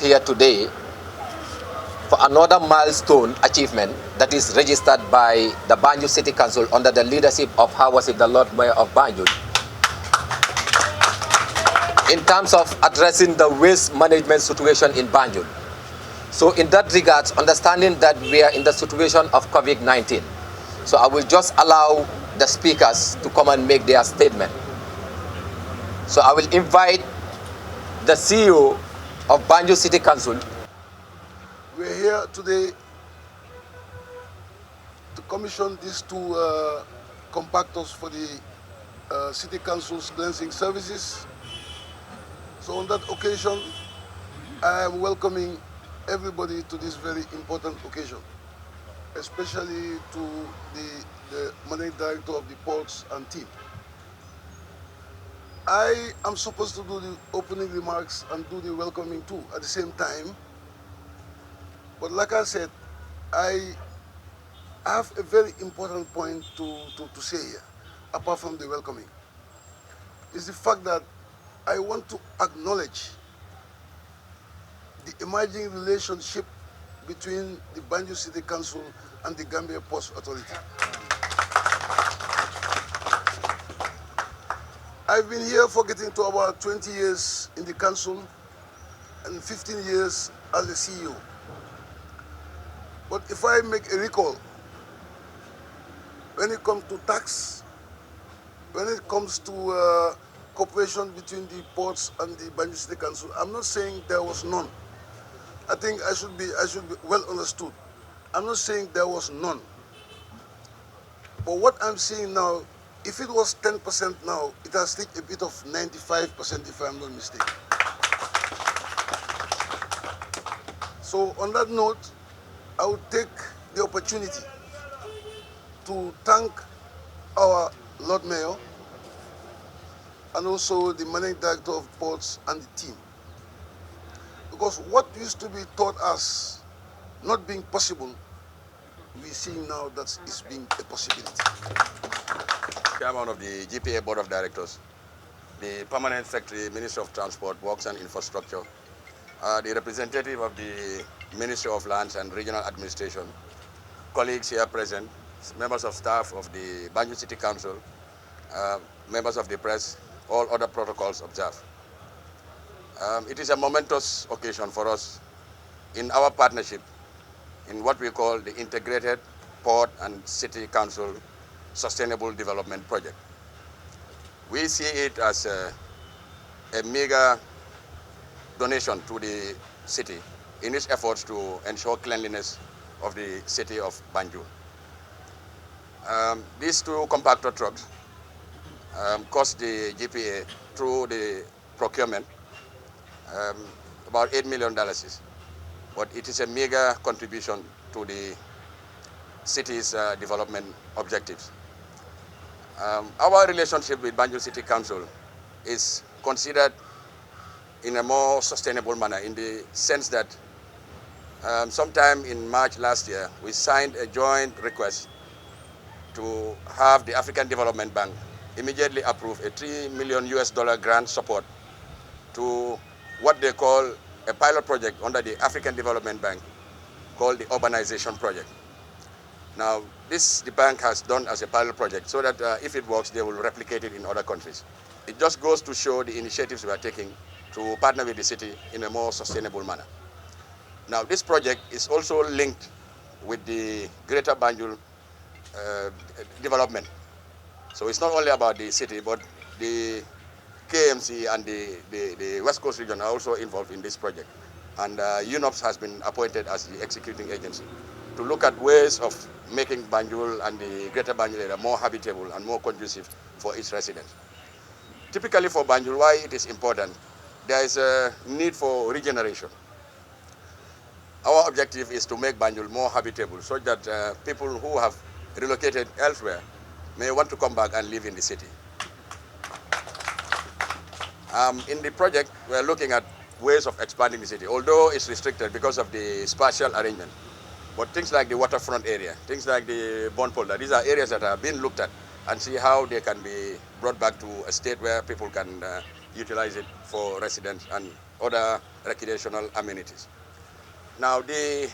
Here today for another milestone achievement that is registered by the Banjul City Council under the leadership of Her Worship the Lord Mayor of Banjul in terms of addressing the waste management situation in Banjul. So in that regards, understanding that we are in the situation of COVID-19, so I will just allow the speakers to come and make their statement. So I will invite the CEO of Banjul City Council. We're here today to commission these two compactors for the City Council's cleansing services. So on that occasion, I am welcoming everybody to this very important occasion, especially to the Managing Director of the Ports and team. I am supposed to do the opening remarks and do the welcoming too at the same time. But like I said, I have a very important point to say here, apart from the welcoming. Is the fact that I want to acknowledge the emerging relationship between the Banjul City Council and the Gambia Ports Authority. I've been here for getting to about 20 years in the council and 15 years as the CEO. But if I make a recall, when it comes to tax, when it comes to cooperation between the ports and the Banjul City Council, I'm not saying there was none. I think I should be well understood. I'm not saying there was none. But what I'm seeing now, if it was 10% now, it has reached a bit of 95% if I'm not mistaken. So on that note, I would take the opportunity to thank our Lord Mayor and also the Managing Director of Ports and the team. Because what used to be taught as not being possible, we're seeing now that it's being a possibility. Chairman of the GPA Board of Directors, the Permanent Secretary, Minister of Transport, Works and Infrastructure, the representative of the Ministry of Lands and Regional Administration, colleagues here present, members of staff of the Banjul City Council, members of the press, all other protocols observed. It is a momentous occasion for us in our partnership in what we call the Integrated Port and City Council Sustainable Development Project. We see it as a mega donation to the city in its efforts to ensure cleanliness of the city of Banjul. These two compactor trucks cost the GPA through the procurement about $8 million, but it is a mega contribution to the city's development objectives. Our relationship with Banjul City Council is considered in a more sustainable manner in the sense that sometime in March last year, we signed a joint request to have the African Development Bank immediately approve a $3 million grant support to what they call a pilot project under the African Development Bank called the Urbanization Project. Now, this the bank has done as a pilot project so that if it works, they will replicate it in other countries. It just goes to show the initiatives we are taking to partner with the city in a more sustainable manner. Now, this project is also linked with the Greater Banjul development. So it's not only about the city, but the KMC and the West Coast region are also involved in this project. And UNOPS has been appointed as the executing agency to look at ways of making Banjul and the Greater Banjul area more habitable and more conducive for its residents. Typically for Banjul, why it is important, there is a need for regeneration. Our objective is to make Banjul more habitable so that people who have relocated elsewhere may want to come back and live in the city. In the project, we're looking at ways of expanding the city, although it's restricted because of the spatial arrangement. But things like the waterfront area, things like the bond polder, these are areas that are being looked at and see how they can be brought back to a state where people can utilize it for residents and other recreational amenities. Now, the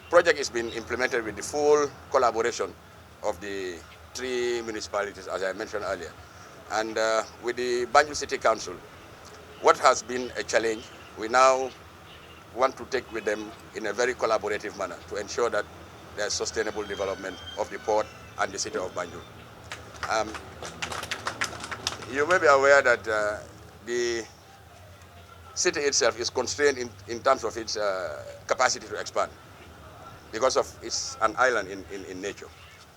project is being implemented with the full collaboration of the 3 municipalities, as I mentioned earlier. And with the Banjul City Council, what has been a challenge, we now want to take with them in a very collaborative manner to ensure that there's sustainable development of the port and the city of Banjul. You may be aware that the city itself is constrained in terms of its capacity to expand because of it's an island in nature.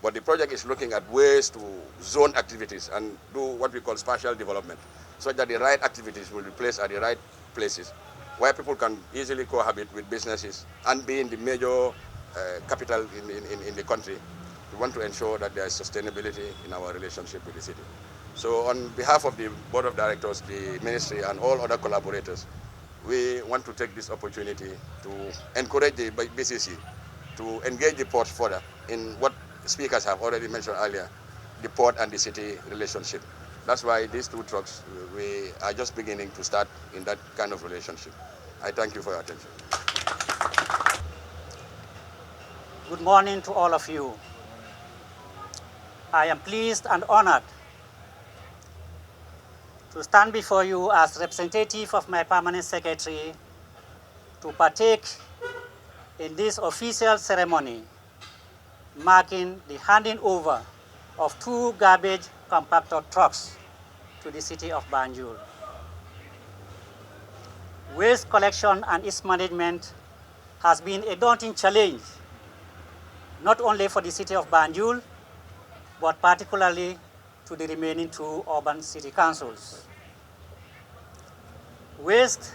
But the project is looking at ways to zone activities and do what we call spatial development, so that the right activities will be placed at the right places where people can easily cohabit with businesses and be in the major capital in the country. We want to ensure that there is sustainability in our relationship with the city. So on behalf of the Board of Directors, the Ministry, and all other collaborators, we want to take this opportunity to encourage the BCC to engage the port further in what speakers have already mentioned earlier, the port and the city relationship. That's why these 2 trucks, we are just beginning to start in that kind of relationship. I thank you for your attention. Good morning to all of you. I am pleased and honored to stand before you as representative of my permanent secretary to partake in this official ceremony marking the handing over of 2 garbage compactor trucks to the city of Banjul. Waste collection and its management has been a daunting challenge, not only for the city of Banjul, but particularly to the remaining 2 urban city councils. Waste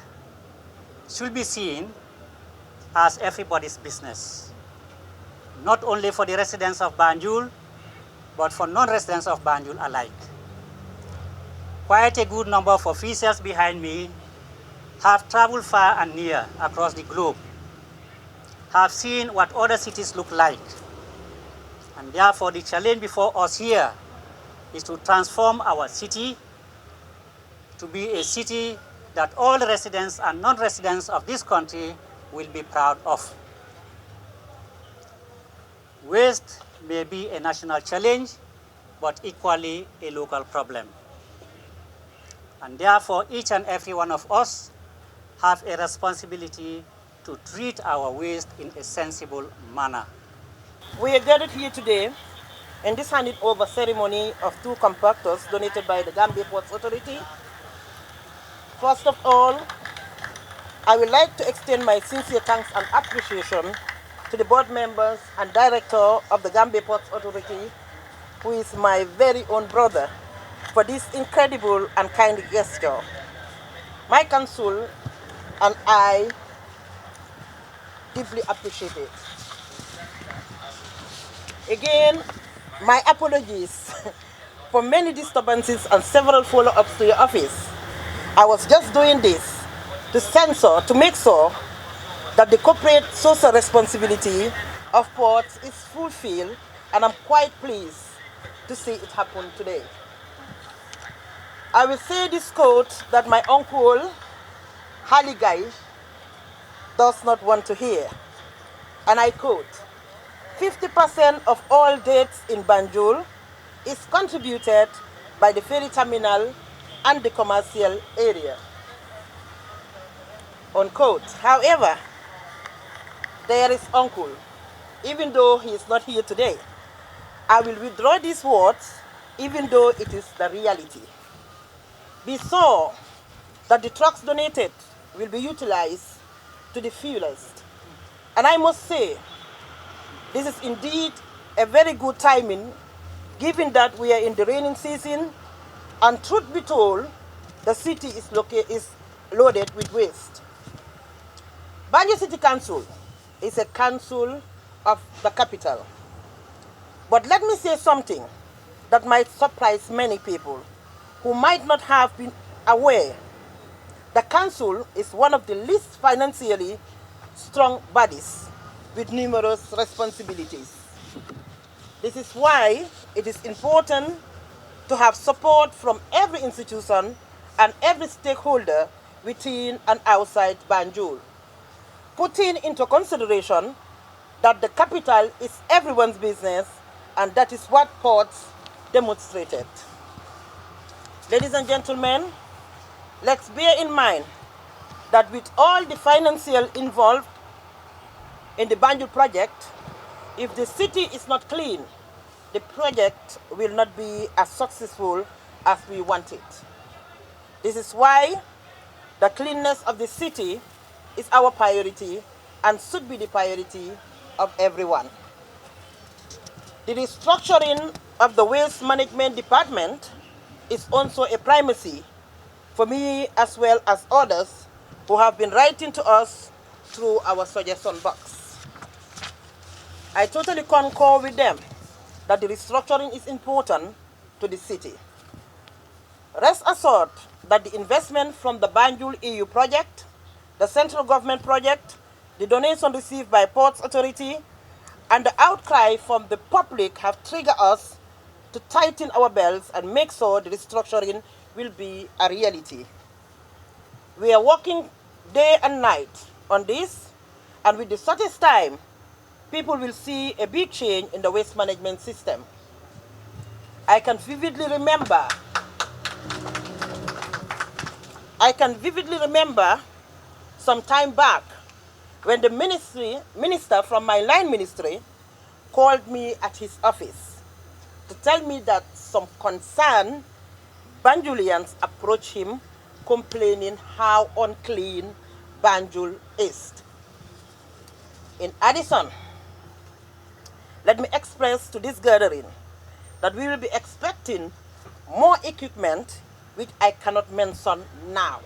should be seen as everybody's business, not only for the residents of Banjul, but for non-residents of Banjul alike. Quite a good number of officials behind me have traveled far and near across the globe, have seen what other cities look like, and therefore the challenge before us here is to transform our city to be a city that all residents and non-residents of this country will be proud of. Waste may be a national challenge, but equally a local problem. And therefore, each and every one of us have a responsibility to treat our waste in a sensible manner. We are gathered here today in this handing over ceremony of 2 compactors donated by the Gambia Ports Authority. First of all, I would like to extend my sincere thanks and appreciation to the board members and director of the Gambia Ports Authority, who is my very own brother, for this incredible and kind gesture. My council and I deeply appreciate it. Again, my apologies for many disturbances and several follow-ups to your office. I was just doing this to make sure that the corporate social responsibility of ports is fulfilled, and I'm quite pleased to see it happen today. I will say this quote that my uncle, Haligai, does not want to hear. And I quote, 50% of all deaths in Banjul is contributed by the ferry terminal and the commercial area. Unquote. However, there is uncle, even though he is not here today. I will withdraw these words, even though it is the reality. Be sure that the trucks donated will be utilized to the fullest. And I must say, this is indeed a very good timing, given that we are in the raining season, and truth be told, the city is loaded with waste. Banjul City Council is a council of the capital. But let me say something that might surprise many people who might not have been aware. The council is one of the least financially strong bodies with numerous responsibilities. This is why it is important to have support from every institution and every stakeholder within and outside Banjul, putting into consideration that the capital is everyone's business, and that is what ports demonstrated. Ladies and gentlemen, let's bear in mind that with all the financial involved in the Banjul project, if the city is not clean, the project will not be as successful as we want it. This is why the cleanness of the city is our priority and should be the priority of everyone. The restructuring of the waste management department is also a primacy for me as well as others who have been writing to us through our suggestion box. I totally concur with them that the restructuring is important to the city. Rest assured that the investment from the Banjul EU project, the central government project, the donation received by Ports Authority, and the outcry from the public have triggered us to tighten our belts and make sure the restructuring will be a reality. We are working day and night on this, and with the shortest time, people will see a big change in the waste management system. I can vividly remember some time back when the minister from my line ministry called me at his office to tell me that some concerned Banjulians approached him complaining how unclean Banjul is. In addition, let me express to this gathering that we will be expecting more equipment which I cannot mention now.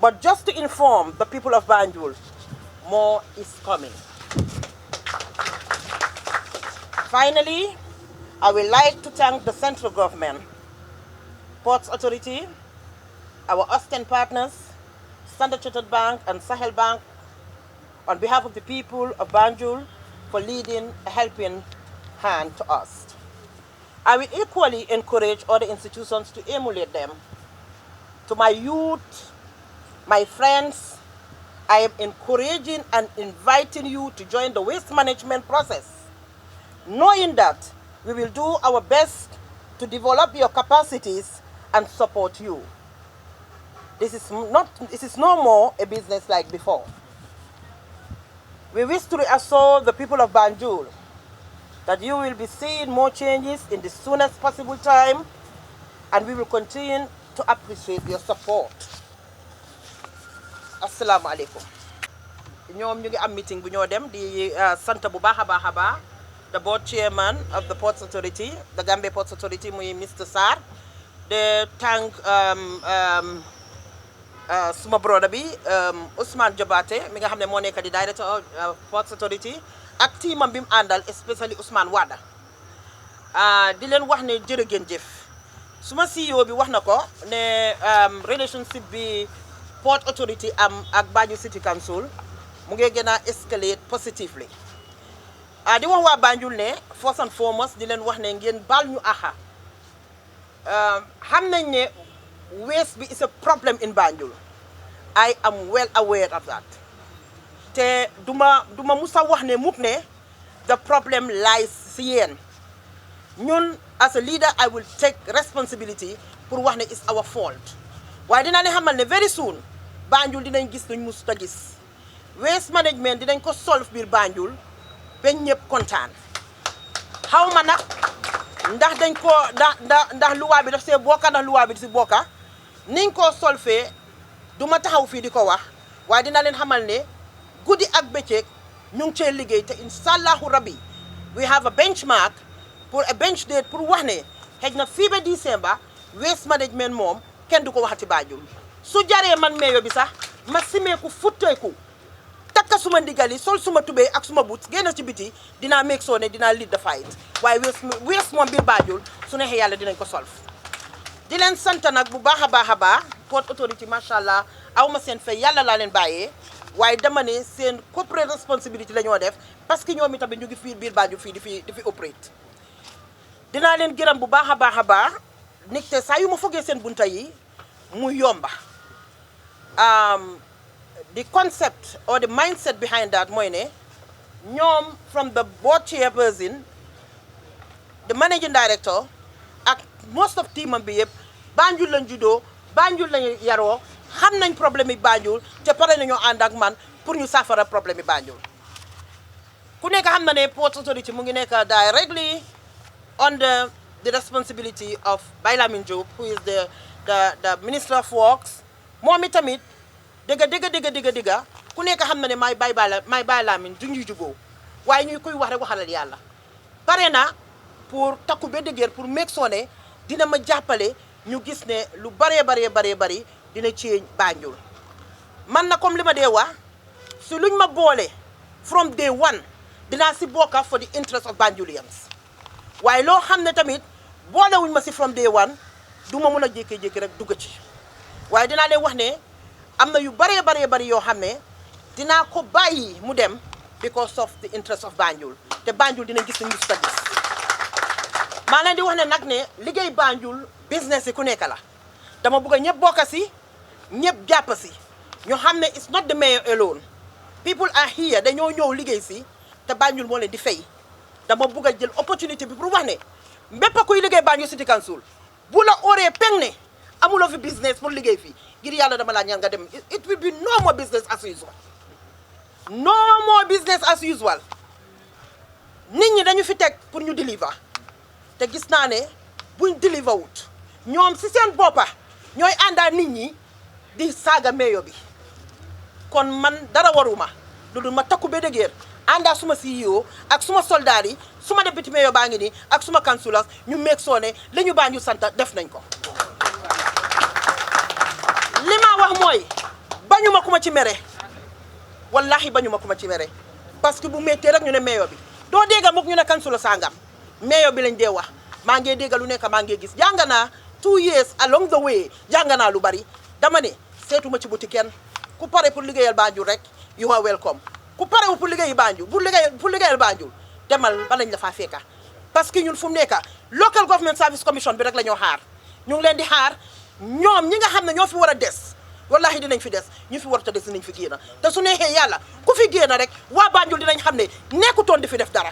But just to inform the people of Banjul, more is coming. Finally, I would like to thank the central government, Ports Authority, our Austin partners, Standard Chartered Bank and Sahel Bank, on behalf of the people of Banjul, for leading a helping hand to us. I will equally encourage other institutions to emulate them. To my youth, my friends, I am encouraging and inviting you to join the waste management process, knowing that we will do our best to develop your capacities and support you. This is no more a business like before. We wish to reassure the people of Banjul that you will be seeing more changes in the soonest possible time, and we will continue to appreciate your support. Assalamu alaikum. ñoom ñu ngi am meeting bu ñoo dem di sant bu baax a baax the board chairman of the Ports Authority, the Gambia Ports Authority, muy Mr. Sarr, de thank suma brother bi Ousmane Jobaate mi nga xam ne moo nekk di director of Ports Authority ak teamam bi mu àndal, especially Ousmane Wada di leen wax ne jërë ngeen jëf. Suma CEO bi wax na ko ne relationship bi Port Authority am ak Banjul City Council mu ngi gën a escalate positively. Di wax waa Banjul ne first and foremost di leen wax ne ngeen baal ñu axa. Xam nañ ne waste bi is a problem in Banjul. I am well aware of that. Te duma musa wax ne mukk ne the problem lies si yéen. Ñun as a leader I will take responsibility pour wax ne it's our fault. Waaye dinaa leen xamal ne very soon Banjul dinañ gis luñ musuta gis. Waste management dinañ ko solve biir Banjul ba ñëpp kontaan. Xaw ma nag ndax dañ ko ndax luwaa bi daf see bokka ndax luwaa bi di si bokka niñ ko solfee duma taxaw fii di ko wax waaye dina leen xamal ne guddi ak bëccëg ñu ngi cee liggéey te inshallahu rabbi we have a benchmark pour a bench date pour wax ne xëj na fii ba December waste management moom kenn du ko waxati Banjul su jaree man meeyo bi sax ma simeeku futteeku takka suma ndigali sol suma tubéy ak suma boots génn ci biti dinaa make sure ne dinaa lead the fight waaye waste moom biir Banjul su neexee yàlla dinañ ko solve. Di leen sant nag bu baax a baax Port Authority macha allah aw ma seen fay yàlla laa leen bàyyee waaye dama ne seen corporate responsibility la ñoo def parce que ñoom itamit ñu ngi fii biir Banjul fii di fi operate. Dinaa leen gërëm bu baax a baax nit te saa yu ma fogee seen bunta yi mu yomba the concept or the mindset behind that mooy ne ñoom from the board chairperson the managing director ak most of team am bi yëpp Banjul lañ juddoo Banjul lañ yaroo xam nañ problème yi Banjul te pare nañoo ànd ak man pour ñu saafara problème yi Banjul ku nekk xam na ne Port Authority mu ngi nekk directly under the responsibility of Bailamin Jobe, who is the Minister of Works. moom itamit dëgga ku nekk xam na ne may Bailamin duñu juboo waaye ñuy koy wax rek waxalal yàlla pare na pour takku ba dëgër pour make sure ne dina ma jàppale ñu gis ne lu bari dina change Banjul man na comme li ma dee wax si luñ ma boole from day one dinaa si bokka for the interest of Banjulians waaye loo xam ne tamit boolewuñ ma si from day one du ma mun a jékki-jékki rek dugg ci waaye dinaa leen wax ne am na yu bari yoo xam ne dinaa ko bàyyi mu dem because of the interest of Banjul te Banjul dina gis ne musta gis maa leen di wax ne nag ne liggéey Banjul business yi ku nekk la dama bëgg a ñëpp bokka si ñëpp jàpp si ñu xam ne it's not the mayor alone people are here dañoo ñëw liggéey si te Banjul moo leen di fay dama bëgg a jël opportunité bi pour wax ne mbépp kuy liggéey Banjul City Council bu la oree peng ne amuloo fi business pour liggéey fii ngir yàlla dama laa ñaan nga dem it will be no more business as usual no more business as usual nit ñi dañu fi teg pour ñu deliver te gis naa ne buñ deliver wut ñoom si seen boppa ñooy àndaa nit ñi di saaga meeyo bi kon man dara waruma lu dul ma takku ba dëgër àndaa suma CEO ak suma soldat yi suma député meeyo baa ngi nii ak suma councilors ñu meeg soo ne la ñu Banjul santa def nañ ko li ma wax mooy bañu ma ku ma ci mere wallahi bañu ma ku ma ci mere parce que bu méttee rek ñu ne meeyo bi doo dégga mukk ñu ne councilor sangam meeyo bi lañ dee wax maa ngi dégga lu nekk maa ngi gis jàng naa 2 years along the way jàng naa lu bari dama ne seetuma ci buti kenn ku pare pour liggéeyal Banjul rek you are welcome ku pare wu pour liggéeyi Banjul pour liggéeyal Banjul demal ba lañ la faa fekka parce que ñun fu mu nekk local government service commission bi rek la ñoo xaar ñu ngi leen di xaar ñoom ñi nga xam ne ñoo fi war a des wallahi dinañ fi des ñu fi war a des dinañ fi génn te su neexee yàlla ku fi génn rek waa Banjul dinañ xam ne nekkutoon di fi def dara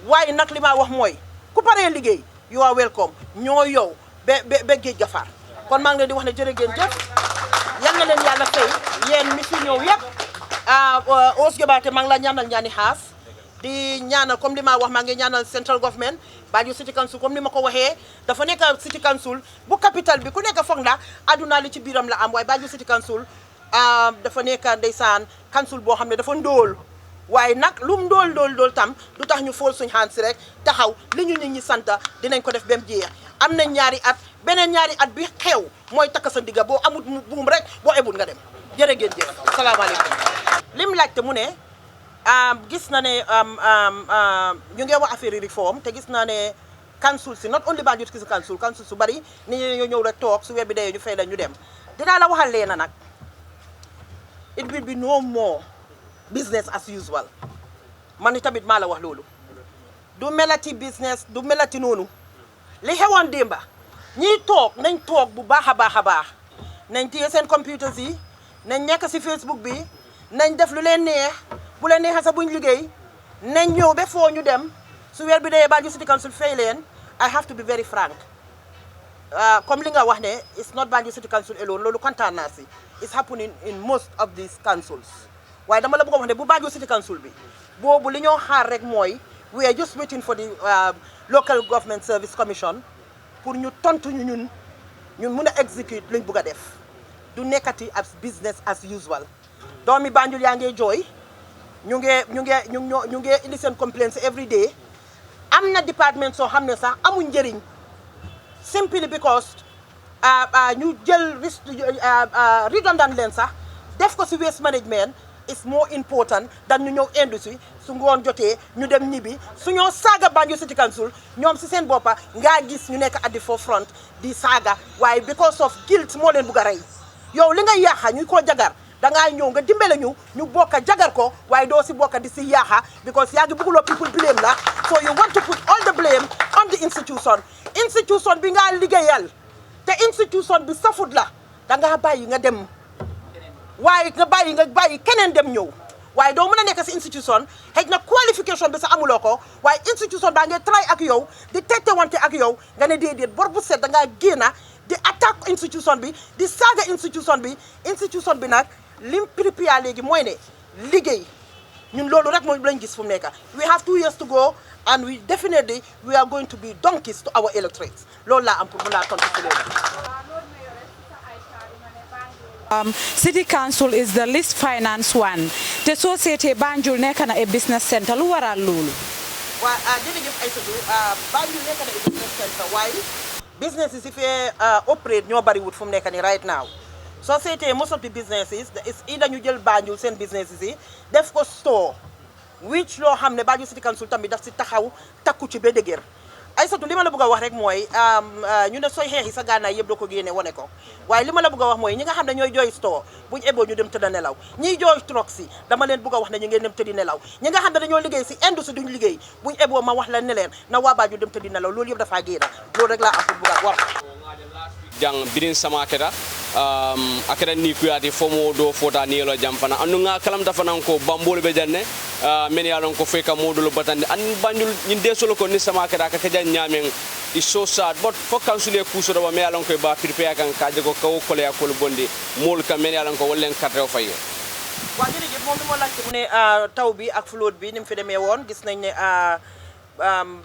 waaye nag li ma wax mooy ku paree liggéey you are welcome ñoo yow ba géej ga far kon maa ngi leen di wax ne jërë ngeen jëf yal na leen yàlla fay yéen mi fi ñëw yëpp Ous Jobaate maa ngi la ñaanal ñaani xaas di ñaanal comme li ma wax maa ngi ñaanal central government Banjul City Council comme ni ma ko waxee dafa nekk City Council bu capital bi ku nekk foog na aduna li ci biiram la am waaye Banjul City Council dafa nekk ndeysaan council boo xam ne dafa ndóol waaye nag lu mu ndóol tam du tax ñu fool suñ xaan si rek taxaw li ñu nit ñi santa dinañ ko def ba mu jeex am nañ ñaari at beneen ñaari at bi xew mooy takk sa ndigga boo amut buum rek boo ebul nga dem jërë ngeen jëf salaamaaleykum lim laajte mu ne gis na ne ñu ngi wax affaire réforme te gis naa ne council si not only Banjul City Council council su bari ni ñu ñëw rek toog su weer bi dee ñu fay la ñu dem dinaa la waxal leena nag it will be no more business as usual man tamit maa la wax loolu du melati business du melati noonu li xewoon démba ñiy toog nañ toog bu baax a baax nañ téye seen computers yi nañ nekk si Facebook bi nañ def lu leen neex bu leen neexee sax buñ liggéey nañ ñëw ba foo ñu dem su weer bi dee Banjul City Council fay leen I have to be very frank comme li nga wax ne it's not Banjul City Council alone loolu kontaan naa si it's happening in most of these councils waaye dama la bëgg a wax ne bu Banjul City Council bi boobu li ñoo xaar rek mooy we are just waiting for the local government service commission pour ñu tontu ñun mun a execute luñ bëgg a def du nekkati as business as usual doomi Banjul yaa ngi jooy ñu ngi indi seen complaints every day am na département soo xam ne sax amuñ njëriñ simply because ñu jël redundant leen sax def ko si waste management is more important than ñu ñëw industrie su ngoon jotee ñu dem ñibbi su ñoo saaga Banjul City Council ñoom si seen boppa ngaa gis ñu nekk at the forefront di saaga waaye because of guilt moo leen bugg a rey yow li nga yaaxa ñu ko jagar dangaa ñëw nga dimbale ñu bokka jagar ko waaye doo si bokka di si yaaxa because yaa ngi bëgguloo people blame la so you want to put all the blame on the institution bi ngaa liggéeyal te institution bi safut la dangaa bàyyi nga dem waaye nga bàyyi keneen dem ñëw waaye doo mën a nekk si institution xëy na qualification bi sa amuloo ko waaye institution baa ngay try ak yow di tette wante ak yow nga ne déedéet bor bu set da ngaa génna di attaque institution bi di saaga institution bi nag lim prépare léegi mooy ne liggéey ñun loolu rek mooy lañ gis fu mu nekk we have 2 years to go and we are going to be donkeys to our electorates loolu laa am pour mën laa tontu ci loolu. City Council is the least financed one. The society Banjul nekk na a business center lu waral loolu. waaw jërëjëf Aïssatou Banjul nekk na a business center waaye businesses yi fi operate ñoo bariwut fu mu nekk nii right now. Society most of the businesses is either ñu jël Banjul seen businesses yi def ko store which loo xam ne Banjul City Council tamit daf si taxaw takku ci ba dëgër. Aïssatou li ma la bëgg a wax rek mooy ñu ne sooy xeexi sa gànnaay yëpp doo ko génne wane ko waaye li ma la bëgg a wax mooy ñi nga xam ne ñooy jooy store buñu eboo ñu dem tëdd nelaw ñiy jooy troc si dama leen bëgg a wax ne ñu ngeen dem tëddi nelaw ñi nga xam ne dañoo liggéey si industrie duñu liggéey buñu eboo ma wax la ne leen na waa Banjul dem tëddi nelaw loolu yëpp dafaa génn loolu rek laa am pour bëgg a wax jang birin sama keda akeda ni kuyati fomo do fota ni lo jam fana anu nga kalam da fana ko bambol be janne men yalon ko feka modulo batande an Banjul ni desolo ko ni sama keda ka kajan nyamen is so sad but fo kansule kuso do me yalon ko ba prepare kan kaje ko ko le akol bondi mol ka men yalon ko wollen katre faye wa jërëjëf moom li moo laajte mu ne taw bi ak flotte bi ni mu fi demee woon gis nañ ne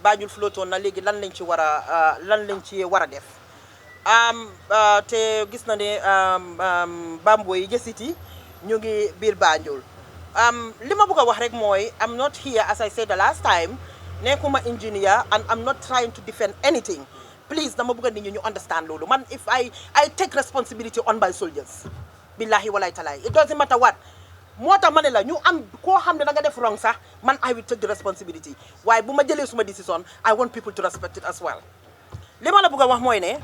Banjul flottoon na léegi lan lañ ci war a def te gis na ne bambo yi jësiti ñu ngi biir Banjul li ma bëgg a wax rek mooy I'm not here as I said the last time nekkuma engineer and I'm not trying to defend anything please dama bëgg a nit ñi ñu understand loolu man if I take responsibility on my soldiers billahi walay talaay it doesn't matter what moo tax ma ne la ñu am koo xam ne da nga def wrong sax man I will take the responsibility waaye bu ma jëlee suma decision I want people to respect it as well li ma la bëgg a wax mooy ne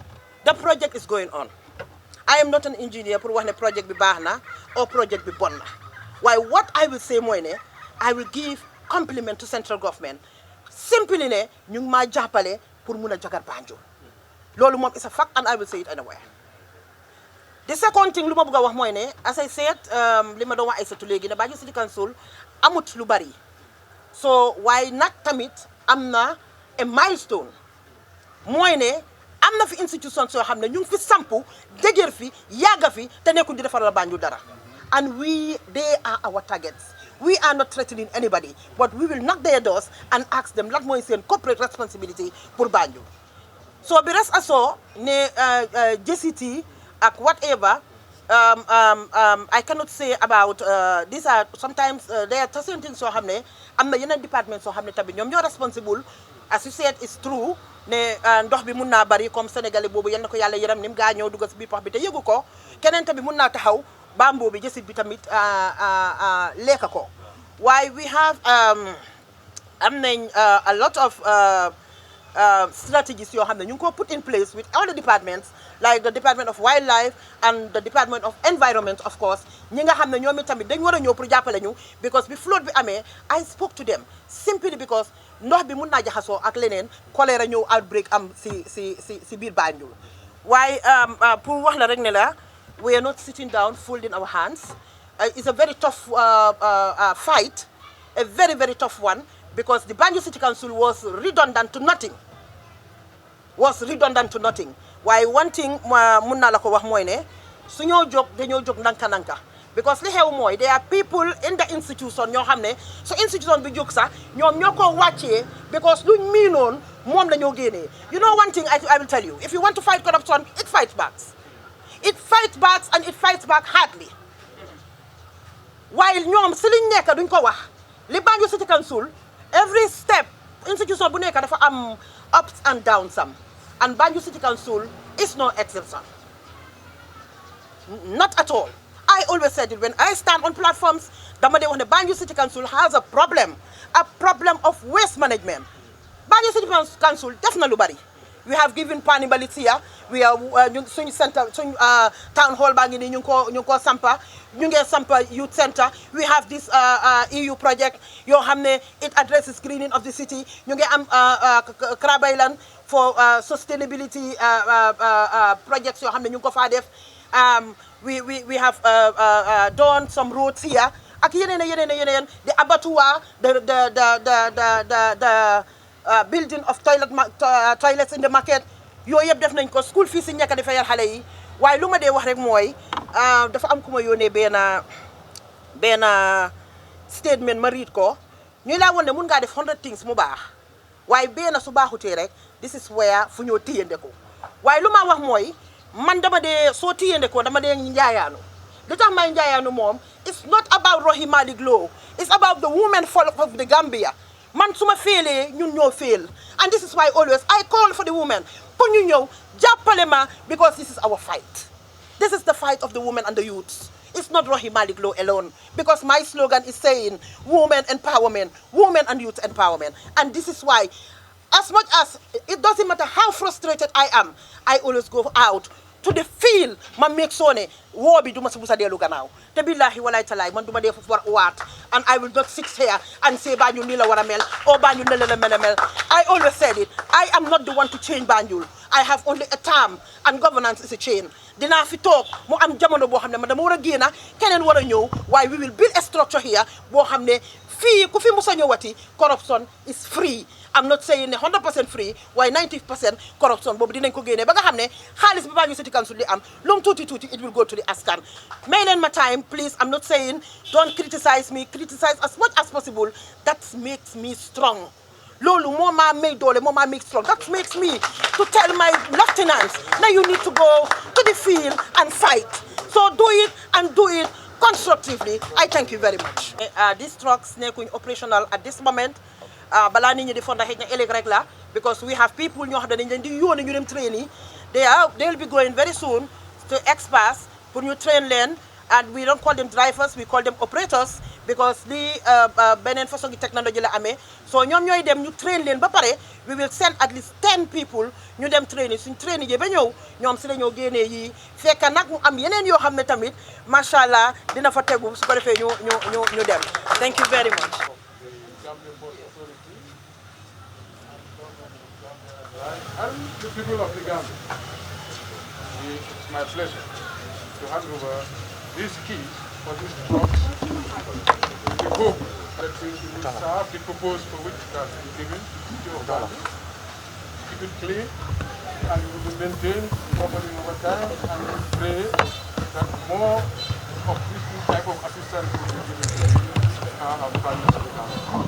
the project is going on I am not an engineer pour wax ne project bi baax na or project bi bon na waaye what I will say mooy ne I will give compliment to central government simply ne ñu ngi maa jàppale pour mun a jagar Banjul loolu moom is a fact and I will say it anywhere. The second thing lu ma bëgg a wax mooy ne as I said li ma doon wax Aïssatou léegi ne Banjul City Council amut lu bari so waaye nag tamit am na a milestone mooy ne am na fi institution soo xam ne ñu ngi fi sampu dëgër fi yàgga fi te nekkul di defaral Banjul dara and they are our targets. We are not threatening anybody but we will knock their doors and ask them lan mooy seen corporate responsibility pour Banjul so bi res aso ne JCT ak whatever I cannot say about these are sometimes there are certain things soo xam ne am na yeneen département soo xam ne tamit ñoom ñoo responsible as you said it's true ne ndox bi mun naa bari comme sénégalais boobu yal na ko yàlla yërëm ni mu gaa ñëw dugg si biir pax bi te yëgu ko keneen tamit mun naa taxaw bamboo bi jësit bi tamit lekka ko waaye we have am nañ a lot of strategies yoo xam ne ñu ngi ko put in place with all the departments like the Department of Wildlife and the Department of Environment of course ñi nga xam ne ñoom tamit dañ war a ñëw pour jàppale ñu because bi flood bi amee I spoke to them simply because ndox bi mun naa jaxasoo ak leneen choléra ñëw outbreak am si biir Banjul waaye pour wax la rek ne la we are not sitting down folding our hands it's a very tough fight a very very tough one because the Banjul City Council was redundant to nothing waaye one thing mun naa la ko wax mooy ne su ñoo jóg dañoo jóg nanka because li xew mooy there are people in the institution ñoo xam ne so institution bi jóg sax ñoom ñoo ko wàccee because luñ miinoon moom la ñoo génnee you know one thing I will tell you if you want to fight corruption it fights back and it fights back hardly while ñoom si liñ nekk duñ ko wax li Banjul City Council every step institution bu nekk dafa am ups and downs some and Banjul City Council is no exception not at all. I always said it when I stand on platforms dama dee wax ne Banjul City Council has a problem of waste management. Banjul City Council def na lu bari we have given pani mbalit here we are suñ center suñ town hall baa ngi nii ñu ngi ko sampa ñu ngi sampa youth center we have this EU project yoo xam ne it addresses greening of the city ñu ngi am Crab Island for sustainability projects yoo xam ne ñu ngi ko faa def we have done some roads here. Ak yeneen the abattoir, the building of toilets in the market. Yooyu yëpp def nañ ko school fees yi ñàkk a di fayal xale yi waaye lu ma dee wax rek mooy dafa am ku ma yónnee benn statement ma read ko ñuy laa woon ne mun ngaa def 100 things mu baax waaye benn su baaxutee rek this is where fu ñoo téyande ko waaye lu ma wax mooy man dama dee soo téyande ko dama dee njaayaanu li tax may njaayaanu moom it's not about Rohey Malick Lowe it's about the women of the Gambia man su ma féelee ñun ñoo féel and this is why always I call for the women pour ñu ñëw jàppale ma because this is our fight this is the fight of the women and the youths. It's not Rohey Malick Lowe alone because my slogan is saying women empowerment, women and youth empowerment. And this is why, as much as it doesn't matter how frustrated I am, I always go out to the field ma make sure ne war bi duma si busa dellu gannaaw te billahi walay talaay man duma dee foofu war waat and I will not sit here and say Banjul nii la war a mel or Banjul ne la mel a mel. I always said it. I am not the one to change Banjul. I have only a term and governance is a chain. Dinaa fi toog mu am jamono boo xam ne ma dama war a génn keneen war a ñëw waaye we will build a structure here boo xam ne fii ku fi musa ñëwati corruption is free. I'm not saying 100% free waaye 90% corruption boobu dinañ ko génnee ba nga xam ne xaalis bi Banjul City Council di am lum tuuti it will go to the askan. May leen ma time please. I'm not saying don't criticize me, criticize as much as possible. That makes me strong. Lolu moo maa may doole moo maa make strong. That makes me to tell my lieutenants now you need to go to the field and fight. So do it and do it constructively. I thank you very much. These trucks nekkuñ operational at this moment. Balaa nit ñi di fonda xëy na ëllëg rek la because we have people ñoo xam ne dañ leen di yónnee ñu dem train yi they will be going very soon to experts pour ñu train leen and we don't call them drivers we call them operators because li beneen façon gi technology la amee so ñoom ñooy dem ñu train leen ba pare we will send at least 10 people ñu dem train yi suñ train yi ba ñëw ñoom si la ñoo génnee yi fekk nag mu am yeneen yoo xam ne tamit macha allah dina fa tegu su ko defee ñu dem thank you very much. And the people of the Gambia, it's my pleasure to hand over these keys for these trucks with the hope that we will serve the purpose for which it has been given to the city of Gambia. Keep it clean and we will maintain properly over time and we pray that more of this type of assistance will be given to the Gambia.